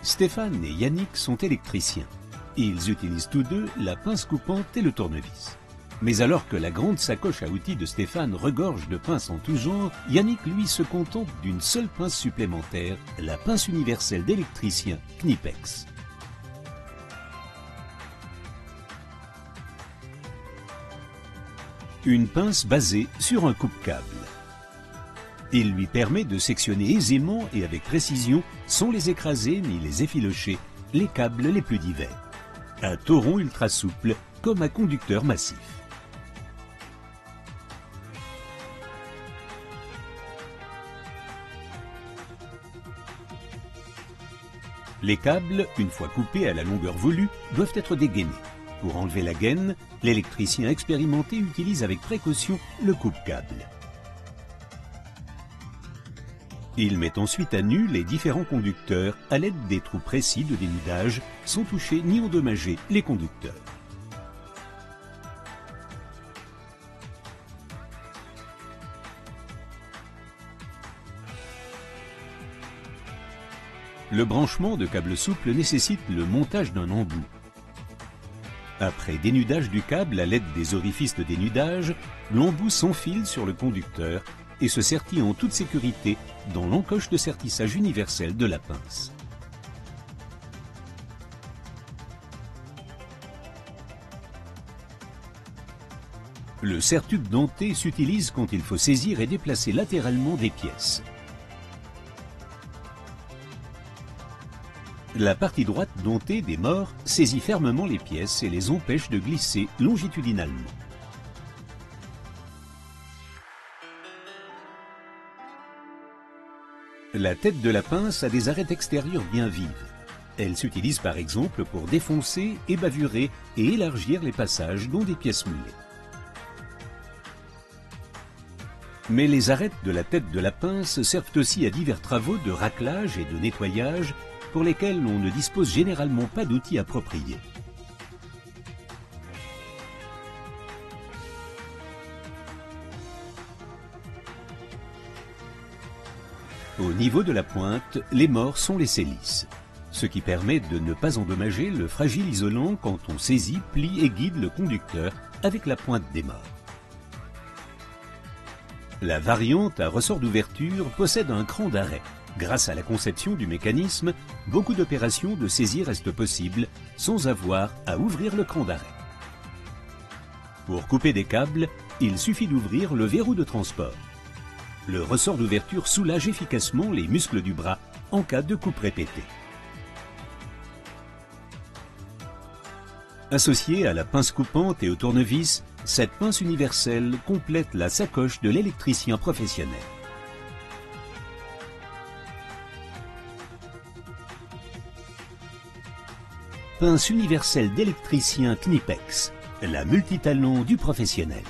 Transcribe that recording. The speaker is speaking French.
Stéphane et Yannick sont électriciens. Ils utilisent tous deux la pince coupante et le tournevis. Mais alors que la grande sacoche à outils de Stéphane regorge de pinces en tout genre, Yannick, lui, se contente d'une seule pince supplémentaire, la pince universelle d'électricien Knipex. Une pince basée sur un coupe-câble. Il lui permet de sectionner aisément et avec précision, sans les écraser ni les effilocher, les câbles les plus divers. Un torron ultra souple comme un conducteur massif. Les câbles, une fois coupés à la longueur voulue, doivent être dégainés. Pour enlever la gaine, l'électricien expérimenté utilise avec précaution le coupe-câble. Il met ensuite à nu les différents conducteurs à l'aide des trous précis de dénudage, sans toucher ni endommager les conducteurs. Le branchement de câble souple nécessite le montage d'un embout. Après dénudage du câble à l'aide des orifices de dénudage, l'embout s'enfile sur le conducteur et se sertit en toute sécurité dans l'encoche de sertissage universel de la pince. Le serre-tube denté s'utilise quand il faut saisir et déplacer latéralement des pièces. La partie droite dentée des morts saisit fermement les pièces et les empêche de glisser longitudinalement. La tête de la pince a des arêtes extérieures bien vives. Elle s'utilise par exemple pour défoncer, ébavurer et élargir les passages dans des pièces moulées. Mais les arêtes de la tête de la pince servent aussi à divers travaux de raclage et de nettoyage pour lesquels on ne dispose généralement pas d'outils appropriés. Au niveau de la pointe, les morts sont laissés lisses, ce qui permet de ne pas endommager le fragile isolant quand on saisit, plie et guide le conducteur avec la pointe des morts. La variante à ressort d'ouverture possède un cran d'arrêt. Grâce à la conception du mécanisme, beaucoup d'opérations de saisie restent possibles sans avoir à ouvrir le cran d'arrêt. Pour couper des câbles, il suffit d'ouvrir le verrou de transport. Le ressort d'ouverture soulage efficacement les muscles du bras en cas de coupe répétée. Associée à la pince coupante et au tournevis, cette pince universelle complète la sacoche de l'électricien professionnel. Pince universelle d'électricien Knipex, la multitalent du professionnel.